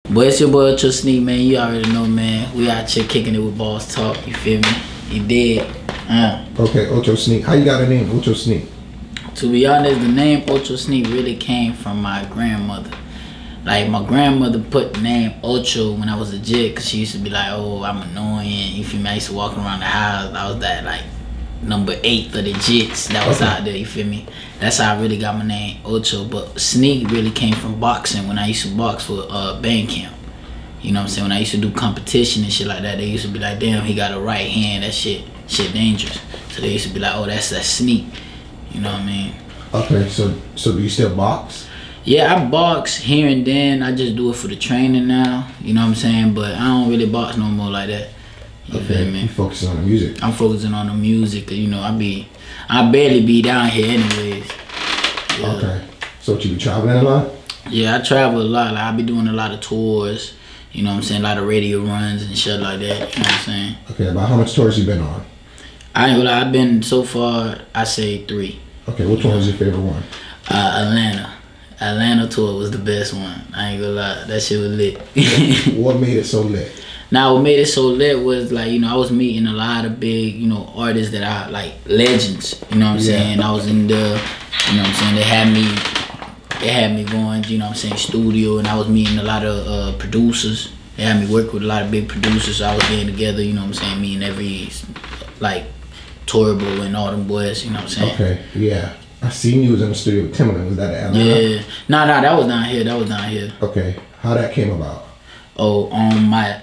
Boy, it's your boy Ocho Sneak, man. You already know, man. We out here kicking it with Boss Talk. You feel me? You did. Okay, Ocho Sneak. How you got a name, Ocho Sneak? To be honest, the name Ocho Sneak really came from my grandmother. Like, my grandmother put the name Ocho when I was a jit, because she used to be like, oh, I'm annoying. You feel me? I used to walk around the house. I was that, like, number 8 for the jits that was out there, you feel me? That's how I really got my name, Ocho. But Sneak really came from boxing when I used to box for band camp. You know what I'm saying? When I used to do competition and shit like that, they used to be like, damn, he got a right hand, that shit dangerous. So they used to be like, oh, that's that Sneak. You know what I mean? Okay, so do you still box? Yeah, I box here and then. I just do it for the training now. You know what I'm saying? But I don't really box no more like that. You feel me? You focusing on the music? I'm focusing on the music. You know, I barely be down here anyways. Yeah. Okay. So you be traveling a lot? Yeah, I travel a lot. Like, I be doing a lot of tours. You know what I'm saying? A lot of radio runs and shit like that. You know what I'm saying? Okay, about how much tours you been on? I ain't gonna lie, I've been so far, I say 3. Okay, which one was your favorite one? Atlanta. Atlanta tour was the best one. I ain't gonna lie, that shit was lit. What made it so lit? Now, what made it so lit was, like, you know, I was meeting a lot of big, you know, artists that I like, legends. You know what I'm saying? I was in the, you know what I'm saying, they had me going, you know what I'm saying, studio, and I was meeting a lot of producers. They had me work with a lot of big producers, so I was getting together, you know what I'm saying, meeting every, like, Turbo and all them boys, you know what I'm saying? Okay, yeah. I seen you was in the studio with Timbaland. Was that at Atlanta? Yeah. Nah, that was down here. Okay. How that came about? Oh,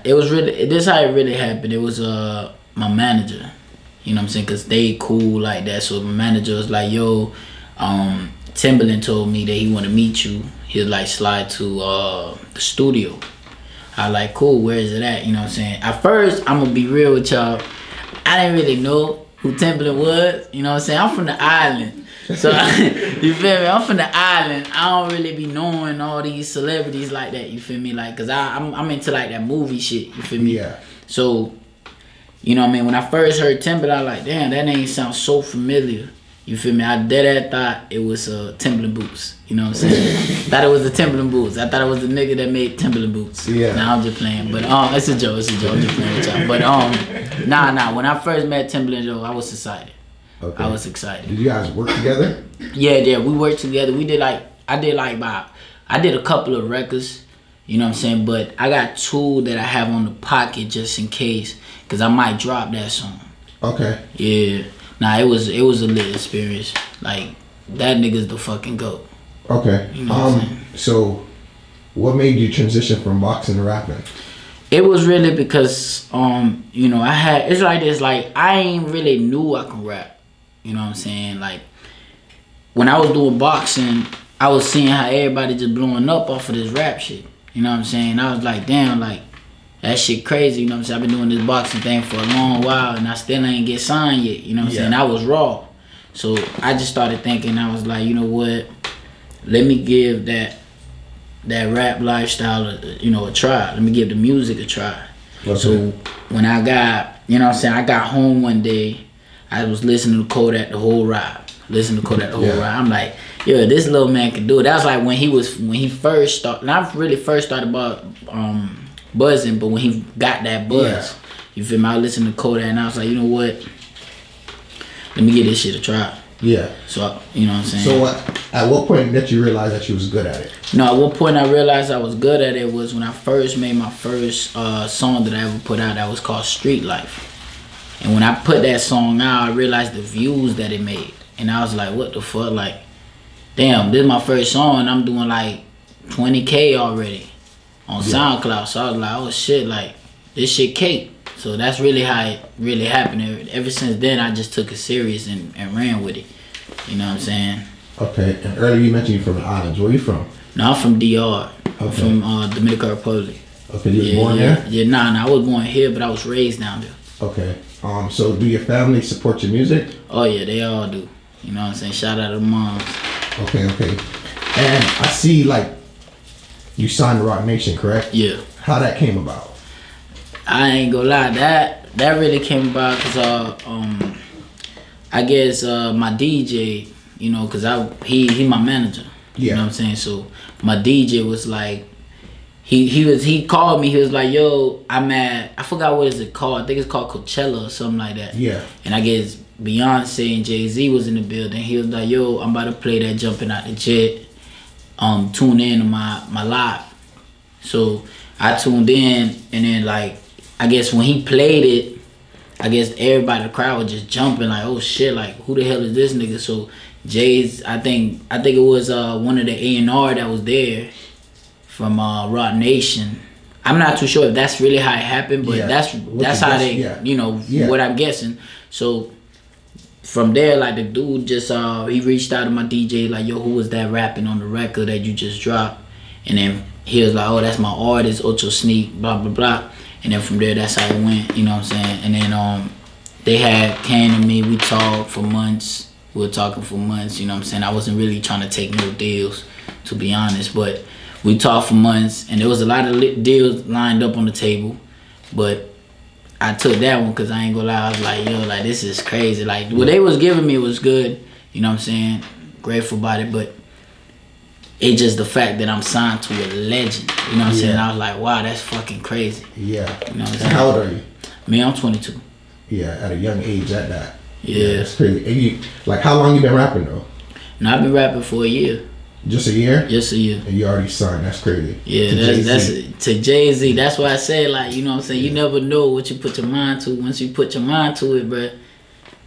it was really, this how it really happened. It was my manager, you know what I'm saying, because they cool like that. So my manager was like, yo, Timbaland told me that he want to meet you. He'll like slide to the studio. I like, cool, where is it at? You know what I'm saying? At first, I'm gonna be real with y'all, I didn't really know who Timbaland was. You know what I'm saying? I'm from the island. So, you feel me? I'm from the island. I don't really be knowing all these celebrities like that, you feel me? Like, cause I'm into like that movie shit, you feel me? Yeah. So, you know what I mean? When I first heard Timbaland, I was like, damn, that name sounds so familiar. You feel me? I dead thought it was Timbaland boots. You know what I'm saying? Thought it was the Timbaland boots. I thought it was the nigga that made Timbaland boots. Yeah. Nah, I'm just playing. But it's a joke. I'm just playing with y'all. But nah. When I first met Timbaland, yo, I was excited. Okay. I was excited. Did you guys work together? Yeah, we worked together. We did I did a couple of records, you know what I'm saying? But I got 2 that I have on the pocket just in case, cause I might drop that song. Okay. Yeah. Nah, it was a lit experience. Like, that nigga's the fucking GOAT. Okay. You know what I'm saying? So what made you transition from boxing to rapping? It was really because you know, it's like this, like, I ain't really knew I could rap. You know what I'm saying? Like, when I was doing boxing, I was seeing how everybody just blowing up off of this rap shit. You know what I'm saying? I was like, damn, like, that shit crazy. You know what I'm saying? I've been doing this boxing thing for a long while, and I still ain't get signed yet. You know what I'm saying? I was raw. So I just started thinking, I was like, you know what? Let me give that rap lifestyle, you know, a try. Let me give the music a try. Okay. So when I got, you know what I'm saying, I got home one day, I was listening to Kodak the whole ride. I'm like, yo, this little man can do it. That was like when he first started, not really first started about buzzing, but when he got that buzz. Yeah. You feel me? I listened to Kodak and I was like, you know what? Let me give this shit a try. Yeah. So, you know what I'm saying? So at what point did you realize that you was good at it? No, at what point I realized I was good at it was when I first made my first song that I ever put out that was called Street Life. And when I put that song out, I realized the views that it made. And I was like, what the fuck? Like, damn, this is my first song and I'm doing like 20K already on SoundCloud. So I was like, oh shit, like, this shit cake. So that's really how it really happened. Ever since then, I just took it serious and ran with it. You know what I'm saying? Okay, and earlier you mentioned you're from the islands. Where are you from? No, I'm from DR. I'm from Dominican Republic. Okay, you were born there? Yeah, nah, I was born here, but I was raised down there. Okay. So do your family support your music? Oh yeah, they all do. You know what I'm saying? Shout out to the moms. Okay. And I see, like, you signed to Rock Nation, correct? Yeah. How that came about? I ain't gonna lie, that really came about because I guess my DJ, you know, cause he my manager. You know what I'm saying? So my DJ was like, he called me. He was like, "Yo, I'm at, I forgot what is it called. I think it's called Coachella or something like that." Yeah. And I guess Beyonce and Jay-Z was in the building. He was like, "Yo, I'm about to play that Jumping Out the Jet. Tune in to my live." So I tuned in, and then like I guess when he played it, I guess everybody in the crowd was just jumping like, "Oh shit! Like who the hell is this nigga?" So Jay's, I think it was one of the A&R that was there from Rock Nation. I'm not too sure if that's really how it happened, but that's how they, what I'm guessing. So from there, like the dude just he reached out to my DJ like, "Yo, who was that rapping on the record that you just dropped?" And then he was like, "Oh, that's my artist, Ocho Sneak, blah blah blah." And then from there, that's how it went. You know what I'm saying? And then they came to me. We talked for months. We were talking for months. You know what I'm saying? I wasn't really trying to take no deals, to be honest, but we talked for months, and there was a lot of deals lined up on the table, but I took that one because I ain't gonna lie. I was like, yo, like this is crazy. Like what they was giving me was good. You know what I'm saying? Grateful about it, but it's just the fact that I'm signed to a legend. You know what I'm saying? I was like, wow, that's fucking crazy. Yeah. You know what I'm saying? How old are you? Me, I'm 22. Yeah, at a young age at that. Yeah. That's crazy. And you, like, how long you been rapping though? No, I've been rapping for a year. Just a year? Just a year. And you already signed. That's crazy. Yeah, that's to Jay-Z. That's why I say, like, you know what I'm saying? You never know what you put your mind to. Once you put your mind to it, bruh,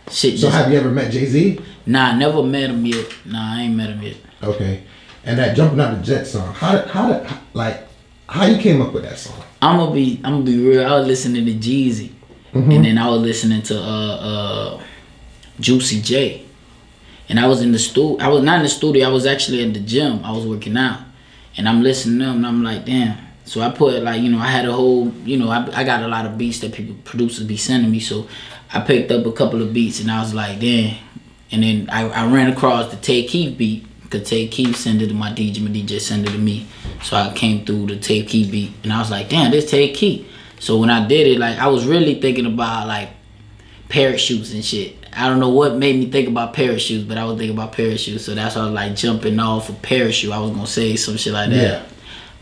shit. So have you ever met Jay-Z? Nah, I never met him yet. Nah, I ain't met him yet. Okay. And that Jumping Out the Jet song, how you came up with that song? I'm gonna be real. I was listening to Jeezy, and then I was listening to Juicy J. And I was in the studio. I was not in the studio. I was actually in the gym. I was working out. And I'm listening to them, and I'm like, damn. So I put, like, I had a whole, I got a lot of beats that producers be sending me. So I picked up a couple of beats, and I was like, damn. And then I ran across the Take Keith beat, because Take Keith sent it to my DJ sent it to me. So I came through the Take Keith beat, and I was like, damn, this Take Keith. So when I did it, like, I was really thinking about, like, parachutes and shit. I don't know what made me think about parachutes, but I was thinking about parachutes, so that's why I was like jumping off a parachute. I was gonna say some shit like that, yeah.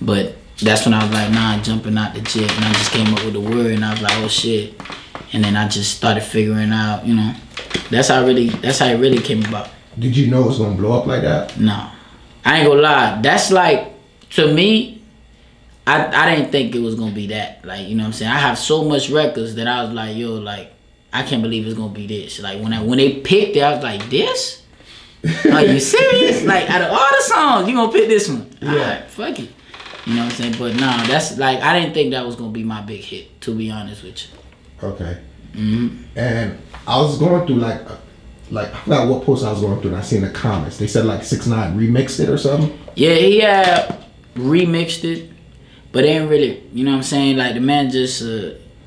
But that's when I was like, nah, jumping out the jet, and I just came up with the word, and I was like, oh shit, and then I just started figuring out, that's how it really came about. Did you know it was gonna blow up like that? No, I ain't gonna lie. That's like, to me, I didn't think it was gonna be that. Like, you know what I'm saying? I have so much records that I was like, yo, like, I can't believe it's gonna be this. Like when they picked it, I was like, this? Are you serious? Like out of all the songs, you gonna pick this one? Yeah. Alright, fuck it. You know what I'm saying? But nah, that's like, I didn't think that was gonna be my big hit, to be honest with you. Okay. And I was going through like I forgot what post I was going through, and I seen the comments. They said like 6ix9ine remixed it or something. Yeah, he had remixed it, but they ain't really. You know what I'm saying? Like the man just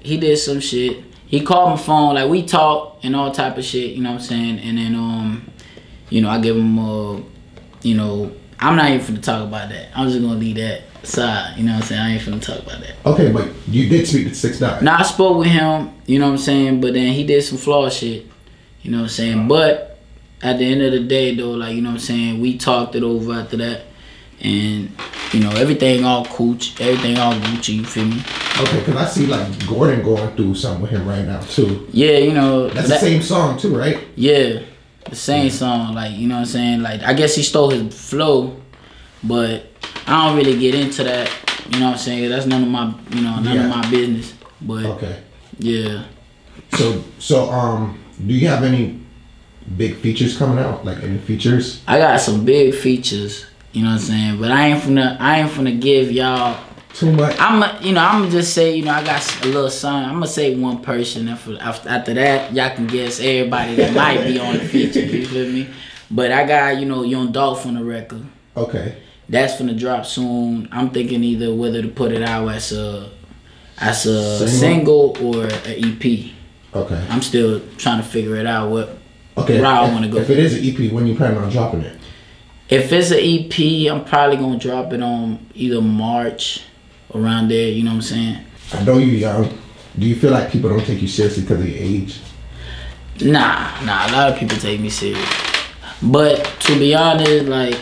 he did some shit. He called my phone, like we talked and all type of shit, you know what I'm saying? And then, I give him, I'm not even finna talk about that. I'm just gonna leave that aside, you know what I'm saying? I ain't finna talk about that. Okay, but you did speak to 6ix9ine. Nah, I spoke with him, you know what I'm saying? But then he did some flaw shit, you know what I'm saying? But at the end of the day, though, like, you know what I'm saying? We talked it over after that. And, everything all cooch, everything all Gucci, you feel me? Okay, because I see, like, Gordon going through something with him right now, too. Yeah, That's the same song, too, right? Yeah, the same song, like, you know what I'm saying? Like, I guess he stole his flow, but I don't really get into that, you know what I'm saying? That's none of my, none of my business, but, okay. Yeah. So, do you have any big features coming out? Like, any features? I got some big features. You know what I'm saying? But I ain't finna give y'all too much. I'ma just say, I got a little something. I'm gonna say one person, and after that, y'all can guess everybody that might be on the feature. You feel me? But I got, Young Dolph on the record. Okay. That's finna drop soon. I'm thinking either whether to put it out as a single or an EP. Okay. I'm still trying to figure it out what route I wanna go. If it is an EP, when you planning on dropping it? If it's an EP, I'm probably gonna drop it on either March, around there, you know what I'm saying? I know you're young. Do you feel like people don't take you seriously because of your age? Nah, a lot of people take me serious. But to be honest, like,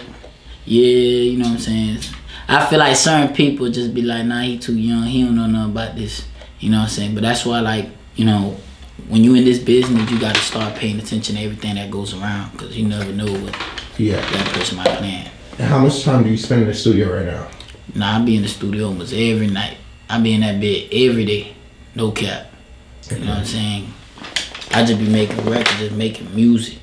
yeah, you know what I'm saying? I feel like certain people just be like, nah, he too young, he don't know nothing about this. You know what I'm saying? But that's why, like, you know, when you in this business, you got to start paying attention to everything that goes around, because you never know what that person might plan. And how much time do you spend in the studio right now? Nah, I be in the studio almost every night. I be in that bed every day, no cap. You know what I'm saying? I just be making records, just making music.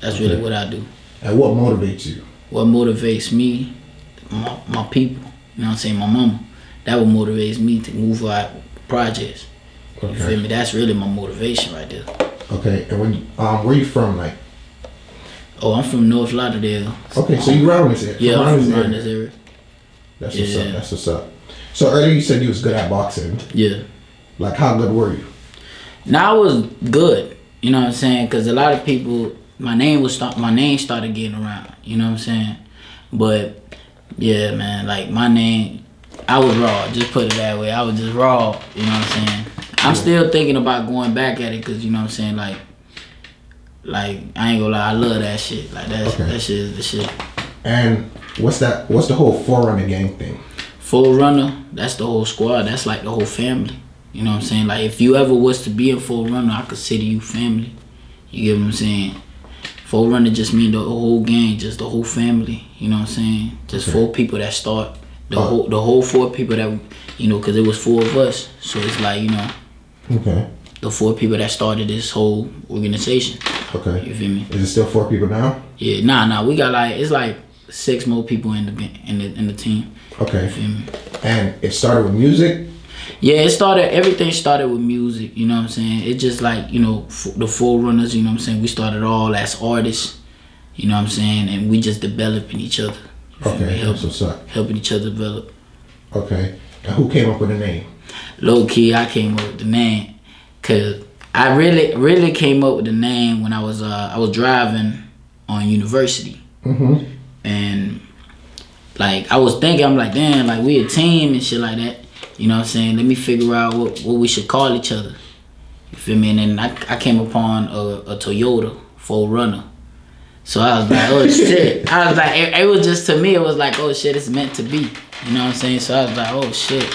That's really what I do. And what motivates you? What motivates me? My people. You know what I'm saying? My mama. That what motivates me to move out projects. You feel me? That's really my motivation right there. Okay. And when where you from, like? Oh, I'm from North Lauderdale. Okay, so you around this area? Yeah, I'm from around this area. That's what's up. That's what's up. So earlier you said you was good at boxing. Yeah. Like, how good were you? Now I was good. You know what I'm saying? Because a lot of people, my name started getting around. You know what I'm saying? But yeah, man, like my name, I was raw. Just put it that way. I was just raw. You know what I'm saying? I'm still thinking about going back at it, because you know what I'm saying, like I ain't gonna lie, I love that shit. Like that shit is the shit. And what's the whole Forerunner gang thing? Forerunner, that's the whole squad. That's like the whole family. You know what I'm saying? Like if you ever was to be a Forerunner, I consider you family. You get what I'm saying? Forerunner just mean the whole gang, just the whole family. You know what I'm saying? Just 4 people that start the whole 4 people that, you know, because it was 4 of us. So it's like, you know, the 4 people that started this whole organization. Okay. You feel me? Is it still 4 people now? Yeah, nah. We got like, it's like 6 more people in the team. Okay. You feel me? And it started with music? Yeah, everything started with music, you know what I'm saying? It just like, you know, the Forerunners, you know what I'm saying? We started all as artists, you know what I'm saying? And we just developing each other. Okay, that's what's up. Helping each other develop. Okay. And who came up with the name? Low key, I came up with the name, cause I really came up with the name when I was driving on University. And like I was thinking, I'm like, damn, like we a team and shit like that. You know what I'm saying? Let me figure out what we should call each other. You feel me? And then I came upon a Toyota 4Runner. So I was like, oh shit. I was like, it was just, to me, it was like, oh shit, it's meant to be. You know what I'm saying? So I was like, oh shit,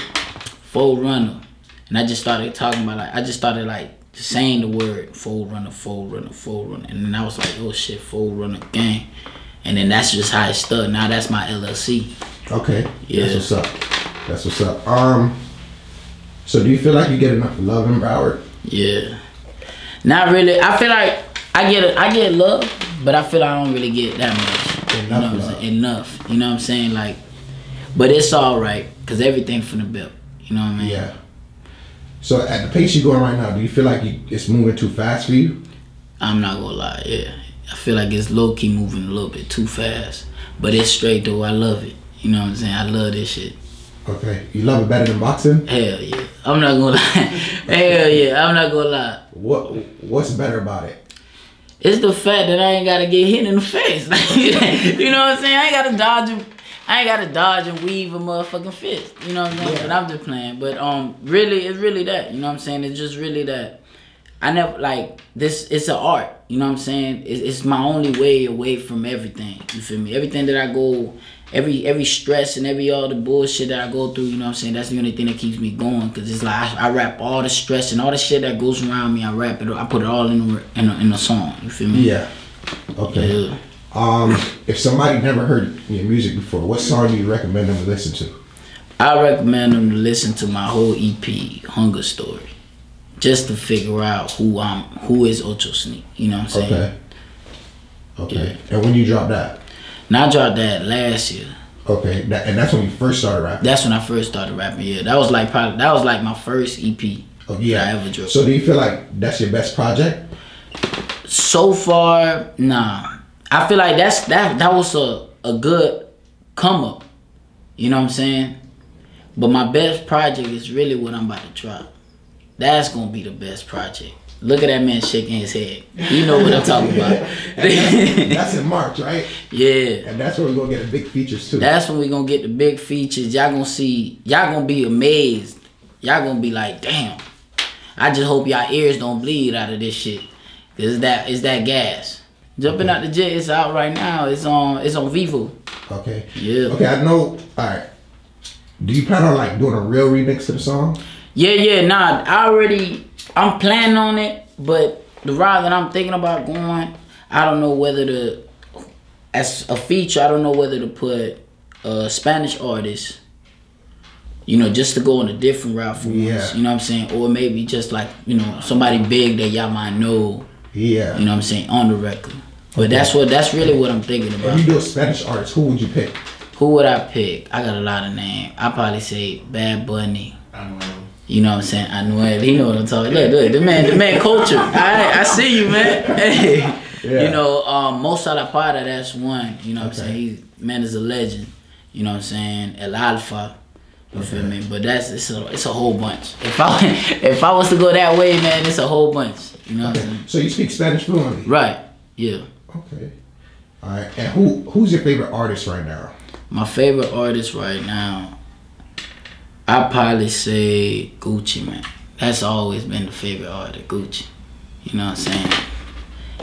4Runner. And I just started talking about, like, I just started like saying the word 4Runner, 4Runner, 4Runner. And then I was like, oh shit, 4Runner gang. And then that's just how it stuck. Now that's my LLC. Okay. Yeah. That's what's up. That's what's up. So do you feel like you get enough love in Broward? Yeah. Not really. I feel like I get love, but I feel like I don't really get that much. Enough, you know what I'm saying? Enough. You know what I'm saying? Like, but it's all right, cause everything from the belt. You know what I mean? Yeah. So at the pace you're going right now, do you feel like it's moving too fast for you? I'm not gonna lie. Yeah. I feel like it's low key moving a little bit too fast, but it's straight though. I love it. You know what I'm saying? I love this shit. Okay. You love it better than boxing? Hell yeah. I'm not gonna lie. Hell yeah. I'm not gonna lie. What's better about it? It's the fact that I ain't gotta get hit in the face. You know what I'm saying? I ain't gotta dodge and weave a motherfucking fist. You know what I'm saying? Yeah. But I'm just playing. But really, it's really that. You know what I'm saying? It's just really that. I never, like, this, it's an art. You know what I'm saying? It's my only way away from everything. You feel me? Everything that I go, every stress and all the bullshit that I go through, you know what I'm saying? That's the only thing that keeps me going. Because it's like, I rap all the stress and all the shit that goes around me. I rap it. I put it all in a song. You feel me? Yeah. Okay. Yeah. If somebody never heard your music before, what song do you recommend them to listen to? I recommend them to listen to my whole EP, Hunger Story. Just to figure out who is Ocho Sneak. You know what I'm saying? Okay. Yeah. And when you dropped that? Now I dropped that last year. Okay. And that's when you first started rapping? That's when I first started rapping, yeah. That was like my first EP that I ever dropped. So do you feel like that's your best project? So far, nah. I feel like that was a good come up. You know what I'm saying? But my best project is really what I'm about to drop. That's gonna be the best project. Look at that man shaking his head. You know what I'm talking about. That's in March, right? Yeah. And that's where we're gonna get the big features too. That's when we're gonna get the big features. Y'all gonna see, y'all gonna be amazed. Y'all gonna be like, damn. I just hope y'all ears don't bleed out of this shit. Cause it's that gas. Jumping out the jet, it's out right now. It's on Vivo. Okay. Yeah. Okay, I know. Alright. Do you plan on like doing a real remix to the song? Yeah, nah. I'm planning on it, but the route that I'm thinking about going, I don't know whether to, as a feature, I don't know whether to put a Spanish artist, you know, just to go on a different route for once, you know what I'm saying? Or maybe just like, you know, somebody big that y'all might know, you know what I'm saying, on the record. But that's really what I'm thinking about. If you do a Spanish artist, who would you pick? Who would I pick? I got a lot of names. I'd probably say Bad Bunny. You know what I'm saying? Anuel. He know what I'm talking about. Look, the man culture. I see you, man. Hey. You know, Mo Salapada, that's one. You know what I'm saying? Man is a legend. You know what I'm saying? El Alfa. You feel me? But it's a whole bunch. If I was to go that way, man, it's a whole bunch. You know what I'm saying? So you speak Spanish fluently? Right. Yeah. Okay. All right. And who's your favorite artist right now? My favorite artist right now, I'd probably say Gucci, man. That's always been the favorite artist, Gucci. You know what I'm saying?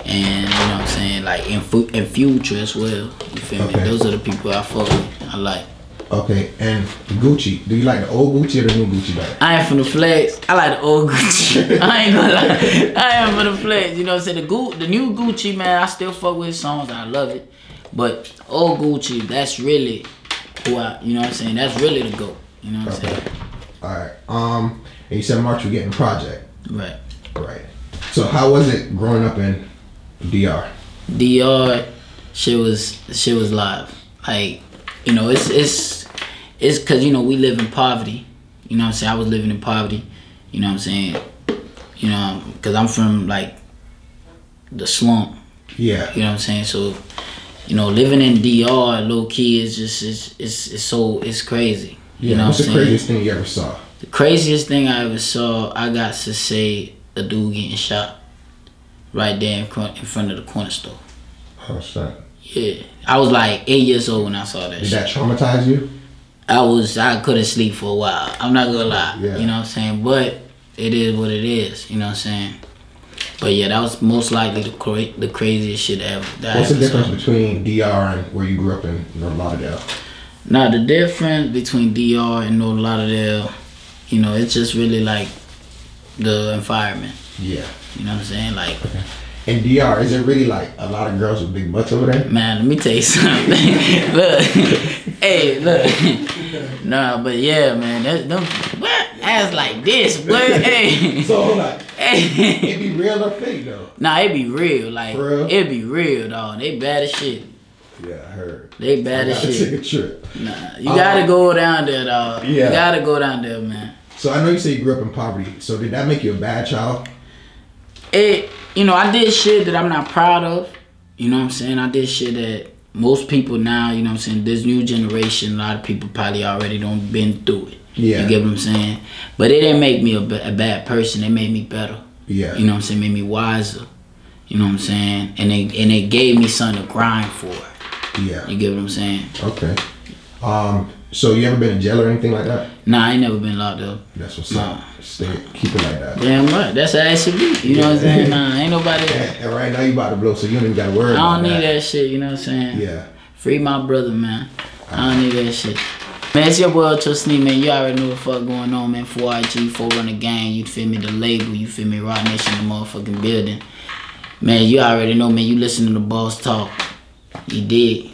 And you know what I'm saying, like in Future as well. You feel me? Those are the people I fuck with. I like. Okay, and Gucci. Do you like the old Gucci or the new Gucci better? I ain't from the flex. I like the old Gucci. I ain't gonna lie. I am from the flex. You know what I'm saying? The new Gucci, man, I still fuck with his songs and I love it. But old Gucci, that's really who you know what I'm saying? That's really the GOAT. You know what I'm saying? Alright. And you said March you're getting a project. Right. Right. So how was it growing up in DR? DR, shit was live. Like, you know, it's cause, you know, we live in poverty. You know what I'm saying? I was living in poverty. You know what I'm saying? You know, cause I'm from like the slump. Yeah. You know what I'm saying? So, you know, living in DR, low key is just it's crazy. Yeah. You know What's what the craziest thing you ever saw? The craziest thing I ever saw, I got to say a dude getting shot right there in front of the corner store. Oh shit. Yeah. I was like 8 years old when I saw that. Did that traumatize you? I couldn't sleep for a while. I'm not gonna lie. Yeah. You know what I'm saying? But it is what it is. You know what I'm saying? But yeah, that was most likely the craziest shit ever. What's the difference between DR and where you grew up in North Lauderdale? Now the difference between DR and North Lauderdale, you know, it's just really like the environment. Yeah. You know what I'm saying? Like. In DR, is it really like a lot of girls with big butts over there? Man, let me tell you something. Look, hey, look. Nah, but yeah, man, them ass like this, boy. Hey. So hold on. Hey. It be real or fake though? Nah, it be real. Like, real? It be real, dog. They bad as shit. Yeah, I heard. They bad as shit. Take a trip. Nah, you gotta go down there, dog. Yeah. You gotta go down there, man. So I know you say you grew up in poverty. So did that make you a bad child? You know, I did shit that I'm not proud of. You know what I'm saying? I did shit that most people now, you know what I'm saying, this new generation, a lot of people probably already don't been through it. Yeah. You get what I'm saying? But it didn't make me a bad person. It made me better. Yeah. You know what I'm saying? Made me wiser. You know what I'm saying? And it gave me something to grind for. Yeah. You get what I'm saying? Okay. So you ever been in jail or anything like that? Nah, I ain't never been locked up. That's what's up. Keep it like that. Damn right. That's how it should be. You know what I'm saying? Nah, ain't nobody. And right now you about to blow, so you don't even got to worry about I don't need that shit. You know what I'm saying? Yeah. Free my brother, man. I don't need that shit. Man, it's your boy Ocho Sneak, man. You already know what the fuck going on, man. 4IG, 4 Runner Gang. You feel me? The label. You feel me? Rock Nation, the motherfucking building. Man, you already know, man. You listen to the Boss Talk. You did.